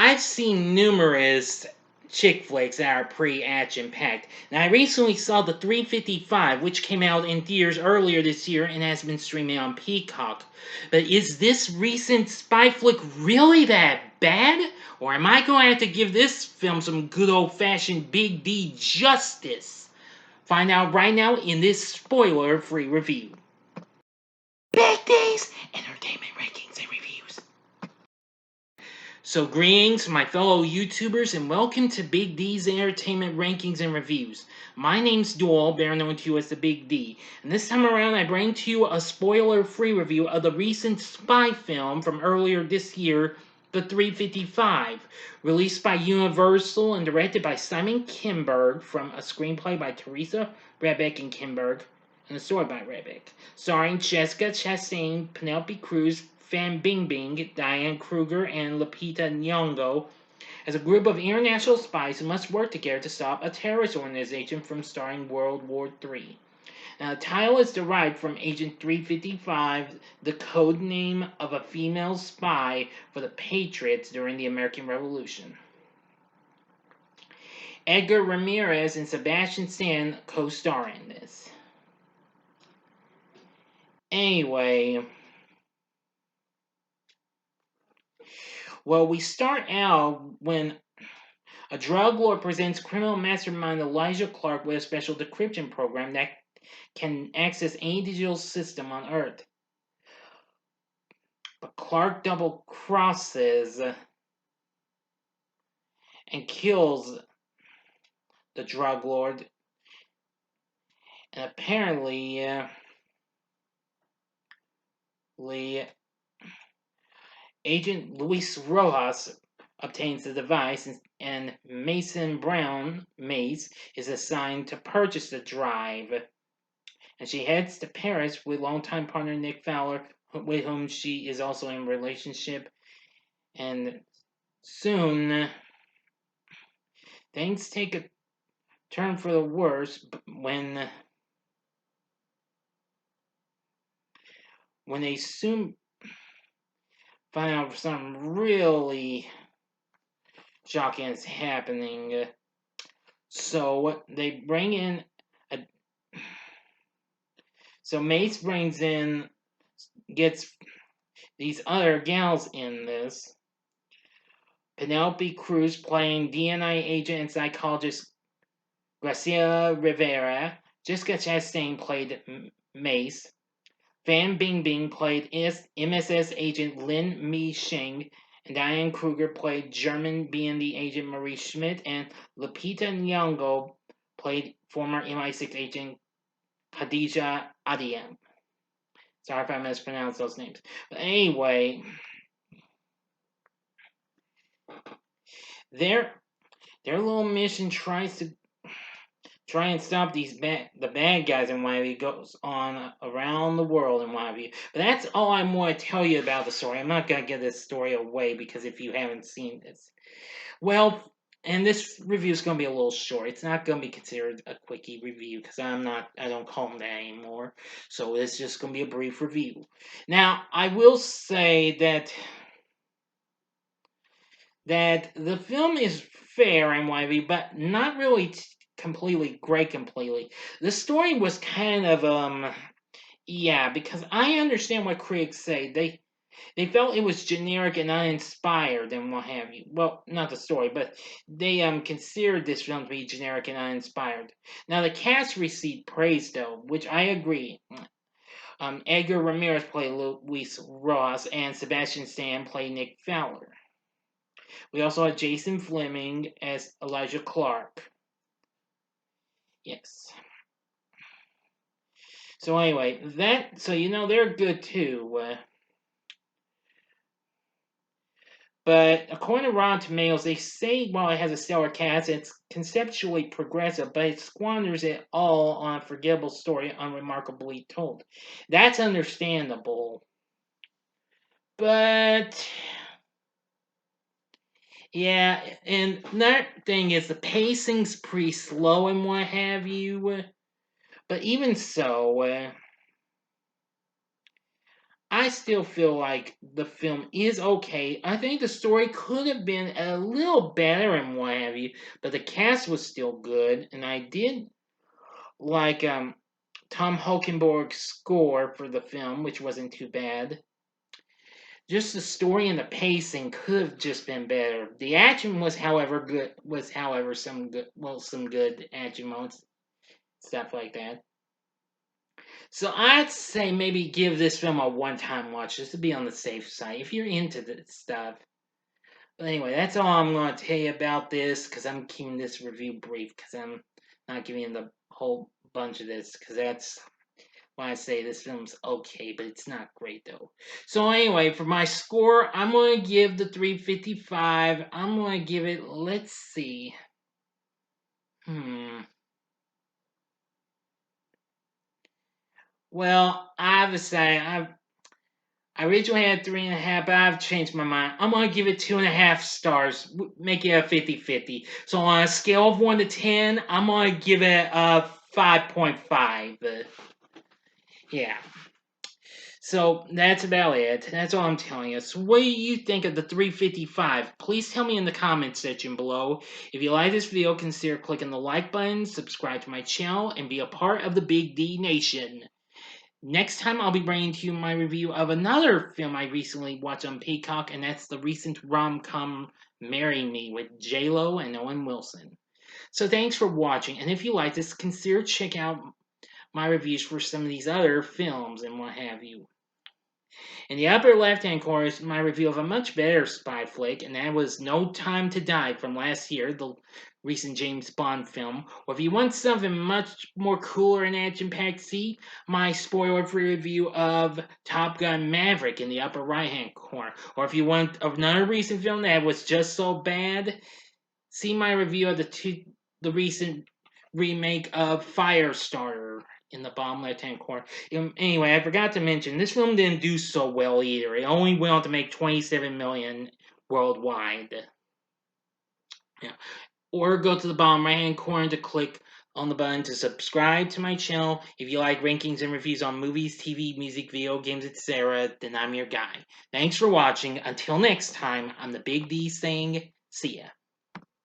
I've seen numerous chick flicks that are pretty action-packed. Now, I recently saw the 355, which came out in theaters earlier this year and has been streaming on Peacock. But is this recent spy flick really that bad? Or am I going to have to give this film some good old-fashioned Big D justice? Find out right now in this spoiler-free review. Big D's Entertainment Rankings and Reviews. So greetings, my fellow YouTubers, and welcome to Big D's Entertainment Rankings and Reviews. My name's Dual, better known to you as the Big D, and this time around I bring to you a spoiler-free review of the recent spy film from earlier this year, The 355, released by Universal and directed by Simon Kimberg, from a screenplay by Teresa Rebeck and Kimberg, and a story by Rebeck, starring Jessica Chastain, Penelope Cruz, Bingbing, Diane, Kruger, and Lupita Nyong'o, as a group of international spies who must work together to stop a terrorist organization from starting World War III. Now, the title is derived from Agent 355, the code name of a female spy for the Patriots during the American Revolution. Edgar Ramirez and Sebastian Stan co-star in this. Anyway, well, we start out when a drug lord presents criminal mastermind Elijah Clark with a special decryption program that can access any digital system on Earth. But Clark double crosses and kills the drug lord. And apparently, Agent Luis Rojas obtains the device, and Mason Brown, Mace, is assigned to purchase the drive. And she heads to Paris with longtime partner Nick Fowler, with whom she is also in a relationship. And soon, things take a turn for the worse when they soon find out something really shocking is happening. So they bring in So Mace gets these other gals in this. Penelope Cruz playing DNI agent and psychologist Graciela Rivera. Jessica Chastain played Mace. Fan Bingbing played MSS agent Lin Mi Sheng. And Diane Kruger played German BND agent Marie Schmidt. And Lupita Nyong'o played former MI6 agent Khadija Adiyam. Sorry if I mispronounced those names. But anyway, their little mission tries to and stop the bad guys and what have you, goes on around the world and what have you. But that's all I want to tell you about the story. I'm not going to give this story away because if you haven't seen this. Well, and this review is going to be a little short. It's not going to be considered a quickie review because I don't call them that anymore. So it's just going to be a brief review. Now, I will say that the film is fair and what have you, but not really completely. The story was kind of, because I understand what critics say. They felt it was generic and uninspired and what have you. Well, not the story, but they considered this film to be generic and uninspired. Now, the cast received praise, though, which I agree. Edgar Ramirez played Luis Rojas, and Sebastian Stan played Nick Fowler. We also had Jason Fleming as Elijah Clark. Yes. So anyway, they're good too. But according to Rotten Tomatoes, they say while it has a stellar cast, it's conceptually progressive, but it squanders it all on a forgettable story unremarkably told. That's understandable. But yeah, and another thing is the pacing's pretty slow and what have you. But even so, I still feel like the film is okay. I think the story could have been a little better and what have you, but the cast was still good, and I did like Tom Hulkenborg's score for the film, which wasn't too bad. Just the story and the pacing could have just been better. The action was, however, good. Was, however, some good action moments, stuff like that. So I'd say maybe give this film a one-time watch just to be on the safe side if you're into this stuff. But anyway, that's all I'm going to tell you about this because I'm keeping this review brief because I'm not giving you the whole bunch of this because that's why I say this film's okay, but it's not great though. So anyway, for my score, I'm going to give the 355. I'm going to give it, let's see. Well, I originally had 3.5, but I've changed my mind. I'm going to give it 2.5 stars, make it a 50-50. So on a scale of 1 to 10, I'm going to give it a 5.5. Yeah. So that's about it. That's all I'm telling you. So what do you think of the 355? Please tell me in the comments section below. If you like this video, consider clicking the like button, subscribe to my channel, and be a part of the Big D Nation. Next time, I'll be bringing to you my review of another film I recently watched on Peacock, and that's the recent rom-com Marry Me with J-Lo and Owen Wilson. So thanks for watching, and if you like this, consider check out my reviews for some of these other films and what have you. In the upper left-hand corner is my review of a much better spy flick, and that was No Time to Die from last year, the recent James Bond film. Or if you want something much more cooler and action-packed, see my spoiler-free review of Top Gun Maverick in the upper right-hand corner. Or if you want another recent film that was just so bad, see my review of the recent remake of Firestarter in the bottom left-hand corner. Anyway, I forgot to mention this film didn't do so well either. It only went on to make 27 million worldwide. Yeah. Or go to the bottom right-hand corner to click on the button to subscribe to my channel. If you like rankings and reviews on movies, TV, music, video games, etc., then I'm your guy. Thanks for watching. Until next time, I'm the Big D saying, see ya.